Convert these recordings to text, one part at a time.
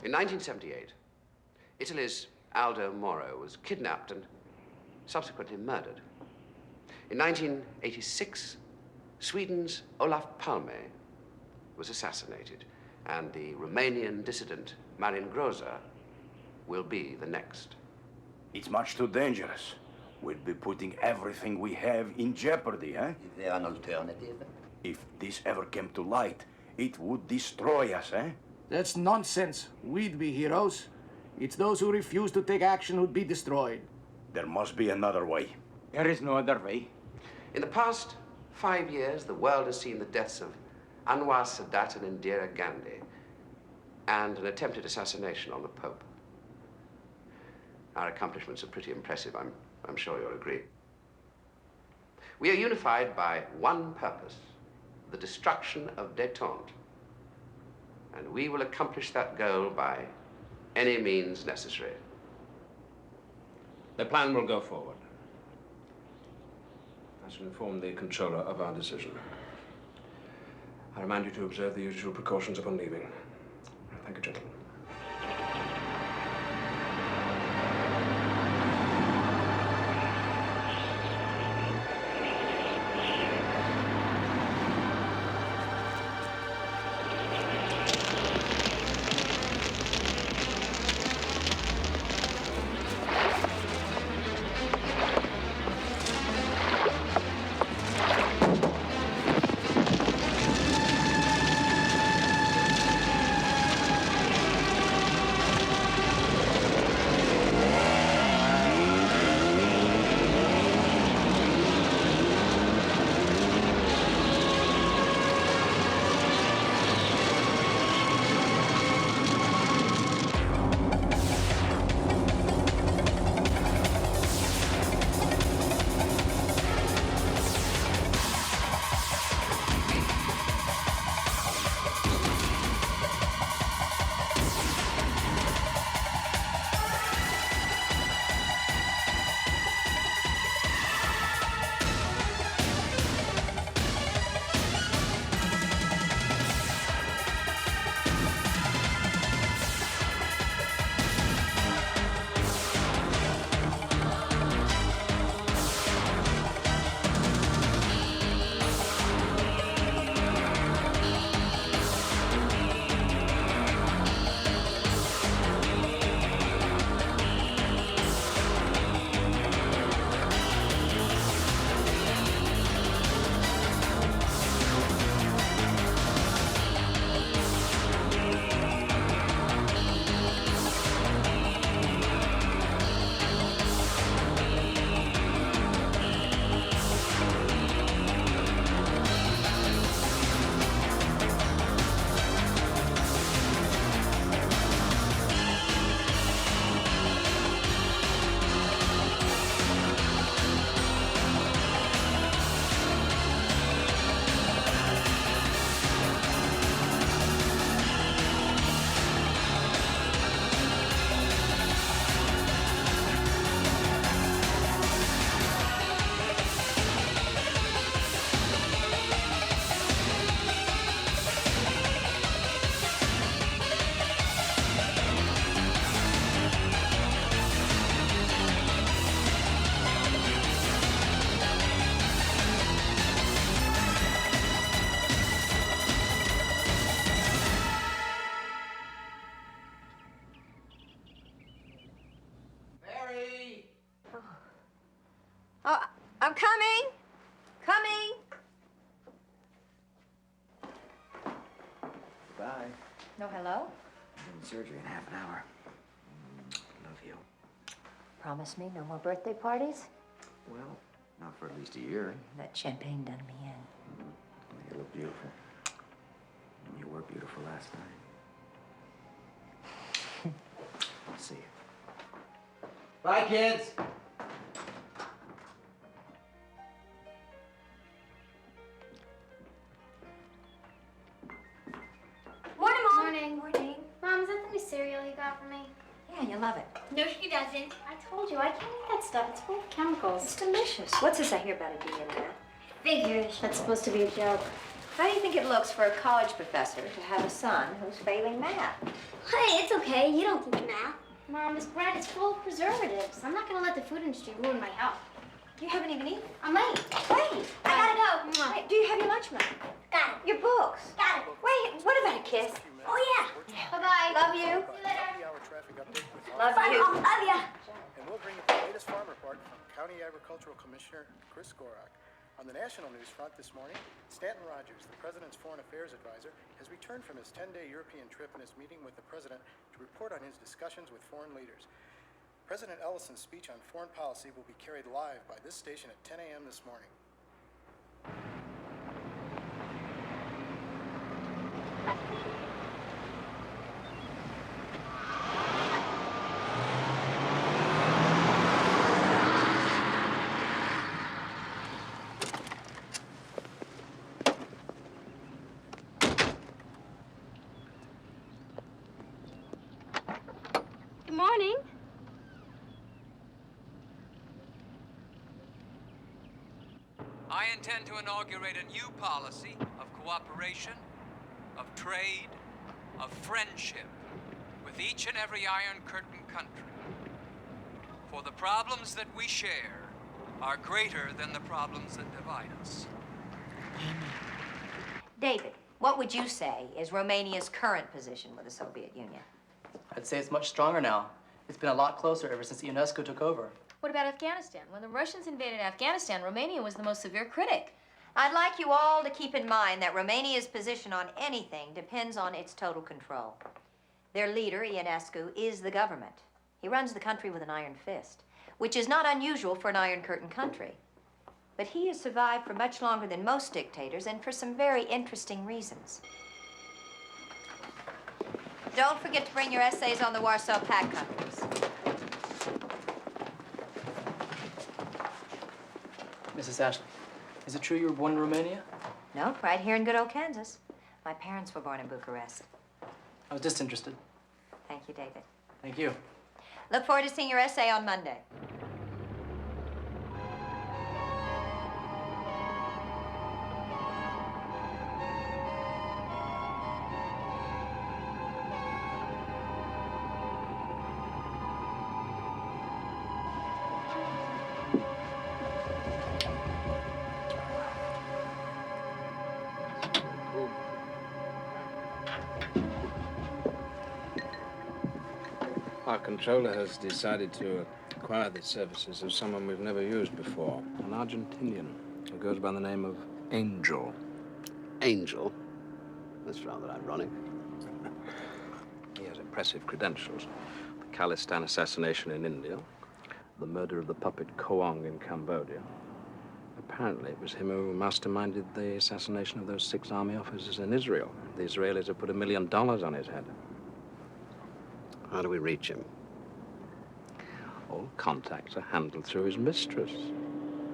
In 1978, Italy's Aldo Moro was kidnapped and subsequently murdered. In 1986, Sweden's Olof Palme was assassinated, and the Romanian dissident Marin Groza will be the next. It's much too dangerous. We'll be putting everything we have in jeopardy, eh? Is there an alternative? If this ever came to light, it would destroy us, eh? That's nonsense. We'd be heroes. It's those who refuse to take action who'd be destroyed. There must be another way. There is no other way. In the past 5 years, the world has seen the deaths of Anwar Sadat and Indira Gandhi, and an attempted assassination on the Pope. Our accomplishments are pretty impressive, I'm sure you'll agree. We are unified by one purpose, the destruction of détente. And we will accomplish that goal by any means necessary. The plan will go forward. I shall inform the controller of our decision. I remind you to observe the usual precautions upon leaving. Thank you, gentlemen. No hello? I'm in surgery in half an hour. Love you. Promise me no more birthday parties? Well, not for at least a year. That champagne done me in. You look beautiful. You were beautiful last night. I'll see you. Bye, kids! Morning, Mom. Morning. Morning. Mom, is that the new cereal you got for me? Yeah, you love it. No, she doesn't. I told you, I can't eat that stuff. It's full of chemicals. It's delicious. What's this I hear about it being in there? Figures. That's supposed to be a joke. How do you think it looks for a college professor to have a son who's failing math? Hey, it's okay. You don't teach math. Mom, this bread is full of preservatives. I'm not going to let the food industry ruin my health. You haven't even eaten. I'm late. Wait. I gotta go. Mwah. Wait, do you have your lunch money? Got it. Your books? Got it. Wait, what about a kiss? Oh, yeah. Bye-bye. Love you. See you later. Hour traffic update with Love Bye, you. Mom. Love ya. And we'll bring you the latest farm report from County Agricultural Commissioner Chris Gorak. On the national news front this morning, Stanton Rogers, the President's Foreign Affairs Advisor, has returned from his 10-day European trip and is meeting with the President to report on his discussions with foreign leaders. President Ellison's speech on foreign policy will be carried live by this station at 10 a.m. this morning. Good morning. I intend to inaugurate a new policy of cooperation, of trade, of friendship with each and every Iron Curtain country. For the problems that we share are greater than the problems that divide us. David, what would you say is Romania's current position with the Soviet Union? I'd say it's much stronger now. It's been a lot closer ever since UNESCO took over. What about Afghanistan? When the Russians invaded Afghanistan, Romania was the most severe critic. I'd like you all to keep in mind that Romania's position on anything depends on its total control. Their leader, Ionescu, is the government. He runs the country with an iron fist, which is not unusual for an Iron Curtain country. But he has survived for much longer than most dictators and for some very interesting reasons. Don't forget to bring your essays on the Warsaw Pact countries. Mrs. Ashley, is it true you were born in Romania? Nope, right here in good old Kansas. My parents were born in Bucharest. I was just interested. Thank you, David. Thank you. Look forward to seeing your essay on Monday. Our controller has decided to acquire the services of someone we've never used before, an Argentinian who goes by the name of Angel. Angel? That's rather ironic. He has impressive credentials. The Khalistan assassination in India, the murder of the puppet Koang in Cambodia. Apparently, it was him who masterminded the assassination of those 6 army officers in Israel. The Israelis have put $1 million on his head. How do we reach him? All contacts are handled through his mistress,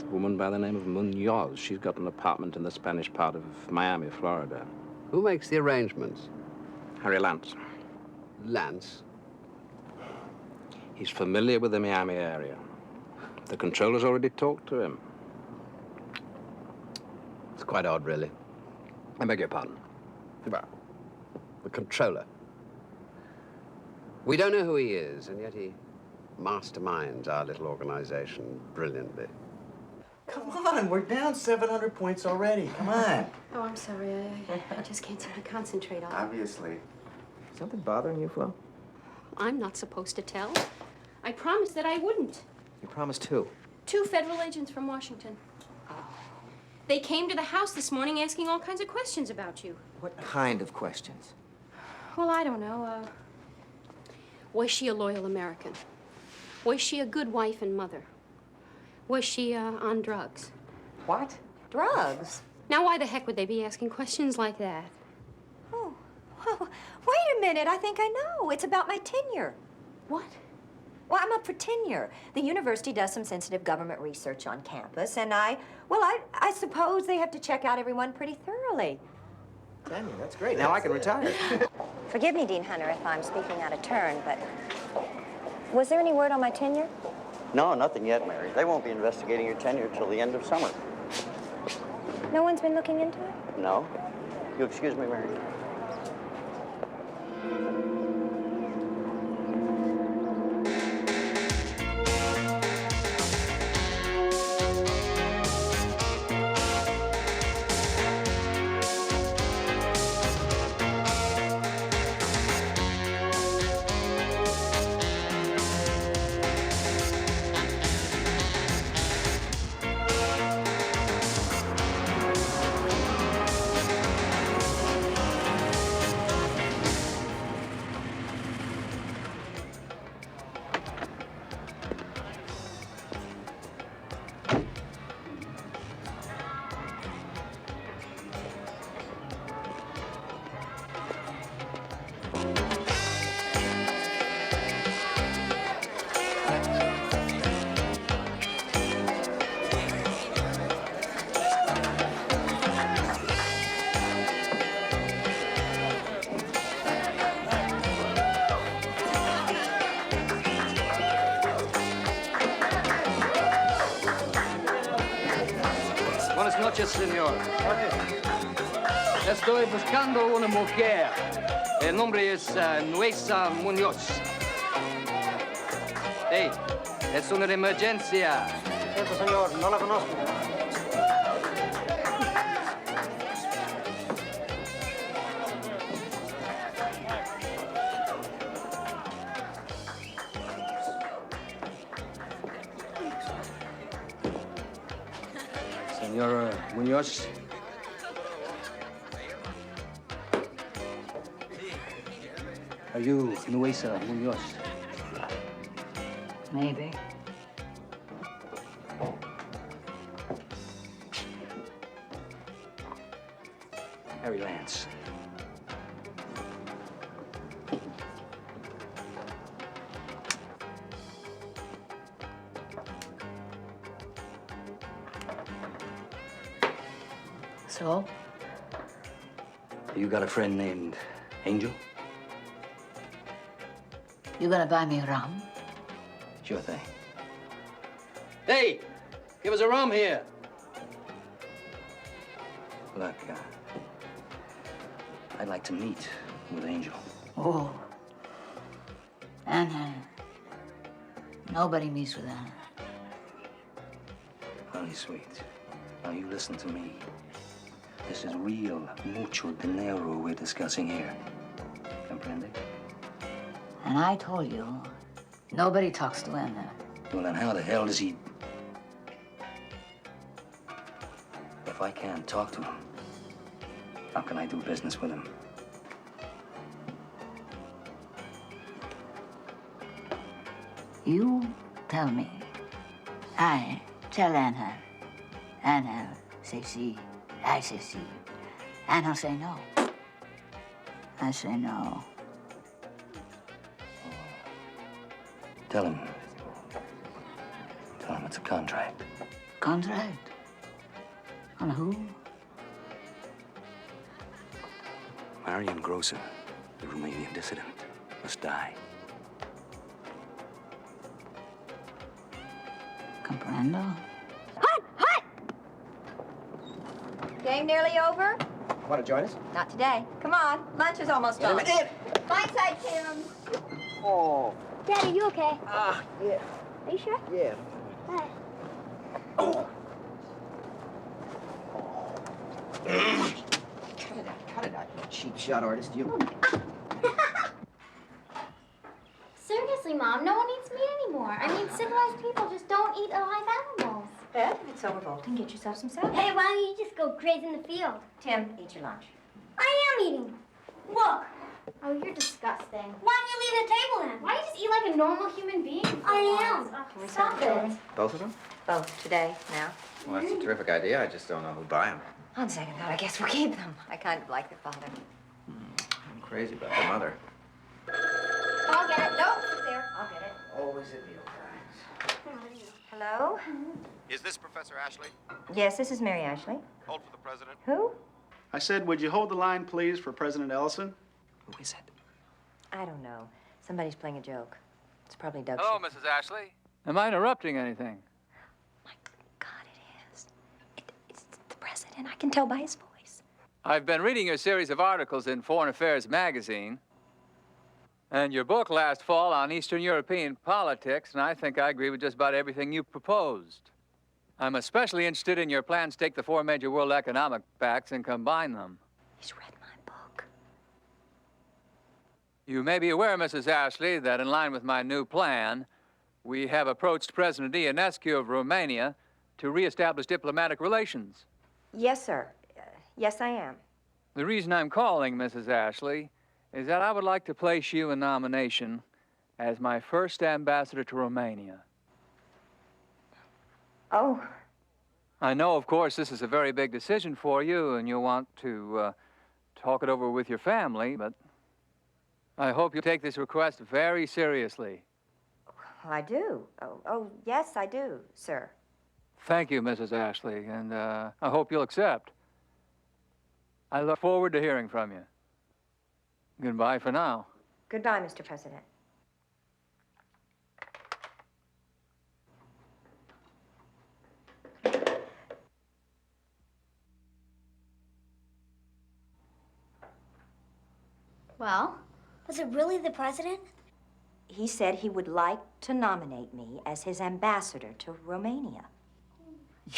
a woman by the name of Munoz. She's got an apartment in the Spanish part of Miami, Florida. Who makes the arrangements? Harry Lance. Lance? He's familiar with the Miami area. The controller's already talked to him. It's quite odd, really. I beg your pardon. Well, the controller. We don't know who he is, and yet he masterminds our little organization brilliantly. Come on, we're down 700 points already. Come on. Oh, I'm sorry. I just can't seem to concentrate on it. Obviously. Something bothering you, Flo? I'm not supposed to tell. I promised that I wouldn't. You promised who? 2 federal agents from Washington. They came to the house this morning asking all kinds of questions about you. What kind of questions? Well, I don't know. Was she a loyal American? Was she a good wife and mother? Was she on drugs? What? Drugs? Now, why the heck would they be asking questions like that? Oh, wait a minute. I think I know. It's about my tenure. What? Well, I'm up for tenure. The university does some sensitive government research on campus, and I suppose they have to check out everyone pretty thoroughly. Tenure, that's great. Now I can retire. Forgive me, Dean Hunter, if I'm speaking out of turn, but was there any word on my tenure? No, nothing yet, Mary. They won't be investigating your tenure till the end of summer. No one's been looking into it? No? You excuse me, Mary? Buenas noches, señor. Estoy buscando una mujer. El nombre es Nuesa Muñoz. Hey, es una emergencia. Cierto, señor, no la conozco. Señora Muñoz. Are you Nuesa Muñoz? Maybe. Harry Lance. So? You got a friend named Angel? You gonna buy me rum? Sure thing. Hey, give us a rum here. Look, I'd like to meet with Angel. Oh. Anna. Nobody meets with Anna. Honey, sweet. Now you listen to me. This is real, mucho dinero we're discussing here. Comprende? And I told you, nobody talks to Anna. Well, then how the hell does he... If I can't talk to him, how can I do business with him? You tell me. I tell Anna. Anna say si. I say si. Anna say no. I say no. Tell him it's a contract. Contract? On who? Marion Grosser, the Romanian dissident, must die. Comprendo? Hut! Hut! Game nearly over? Want to join us? Not today. Come on. Lunch is almost Wait a on. minute. Fine side, Tim. Oh. Daddy, you okay? Yeah. Are you sure? Yeah. What? Oh. Cut it out, you cheap shot artist, you. Seriously, Mom, no one eats meat anymore. I mean, civilized people just don't eat alive animals. Beth, if it's so revolting, get yourself some salad. Hey, why don't you just go graze in the field? Tim, eat your lunch. I am eating. Look, Oh, you're disgusting. Why don't you leave the table then? Why don't you just eat like a normal human being? I am. Can we Stop serve it. Both of them? Both today, now. Well, that's a terrific idea. I just don't know who'd buy them. On second thought, I guess we'll keep them. I kind of like their father. I'm crazy about their mother. I'll get it. Nope, sit there. I'll get it. Always at mealtimes. Hello? Is this Professor Ashley? Yes, this is Mary Ashley. Hold for the president. Who? I said, would you hold the line, please, for President Ellison? Who is it? I don't know. Somebody's playing a joke. It's probably Doug. Hello, Mrs. Ashley. Am I interrupting anything? It's the president. I can tell by his voice. I've been reading your series of articles in Foreign Affairs magazine, and your book last fall on Eastern European politics, and I think I agree with just about everything you proposed. I'm especially interested in your plans to take the four major world economic facts and combine them. He's read my book. You may be aware, Mrs. Ashley, that in line with my new plan, we have approached President Ionescu of Romania to reestablish diplomatic relations. Yes, sir. Yes, I am. The reason I'm calling, Mrs. Ashley, is that I would like to place you in nomination as my first ambassador to Romania. Oh. I know, of course, this is a very big decision for you, and you'll want to talk it over with your family, but I hope you take this request very seriously. I do. Oh, yes, I do, sir. Thank you, Mrs. Ashley, and I hope you'll accept. I look forward to hearing from you. Goodbye for now. Goodbye, Mr. President. Well, was it really the president? He said he would like to nominate me as his ambassador to Romania.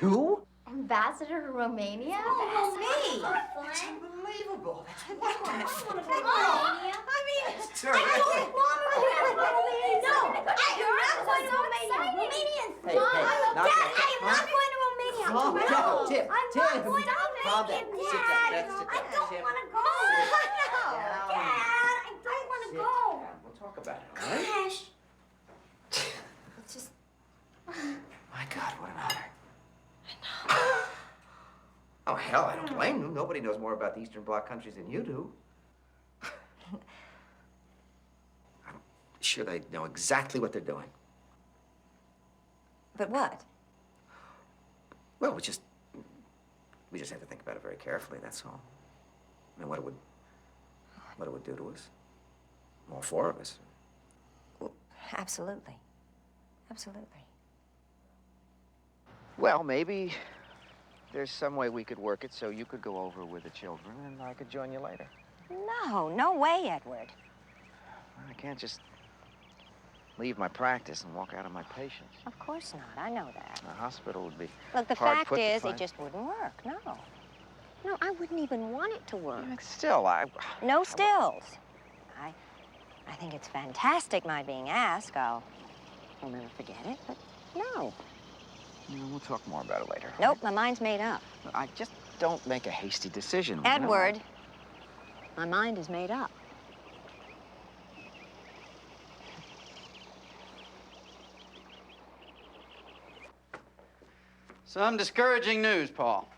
You? Ambassador to Romania? Oh, me! That's unbelievable. I want to go to Romania. I mean, I don't want to go to Romania. No, you're not going to Romania. Romanians. Hey, not Dad, I am not going to Romania. Calm down, Tim. I'm Tim. not going to Calm Romania. down. Sit down. That's it. I don't want to go. Dad, I don't want to go. We'll talk about it, all right? Gosh. It's just... My God, what an honor. Oh, hell, I don't blame you. Nobody knows more about the Eastern Bloc countries than you do. I'm sure they know exactly what they're doing. But what? Well, we just have to think about it very carefully, that's all. I mean, what it would do to us. All four of us. Well, absolutely. Absolutely. Well, maybe there's some way we could work it so you could go over with the children and I could join you later. No way, Edward. I can't just leave my practice and walk out on my patients. Of course not. I know that. The hospital would be Look, the hard fact put to is, find. it just wouldn't work. No. No, I wouldn't even want it to work. Still, No stills. I think it's fantastic, my being asked. I'll never forget it, but no. We'll talk more about it later. Nope, my mind's made up. I just don't make a hasty decision. Edward, my mind is made up. Some discouraging news, Paul.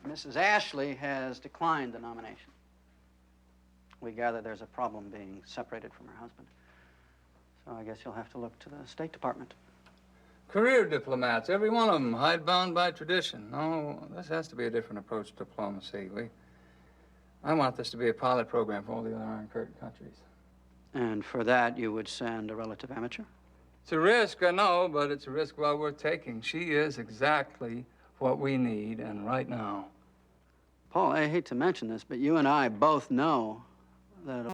Mrs. Ashley has declined the nomination. We gather there's a problem being separated from her husband. So I guess you'll have to look to the State Department. Career diplomats, every one of them, hidebound by tradition. No, this has to be a different approach to diplomacy. I want this to be a pilot program for all the other Iron Curtain countries. And for that, you would send a relative amateur? It's a risk, I know, but it's a risk well worth taking. She is exactly what we need, and right now. Paul, I hate to mention this, but you and I both know that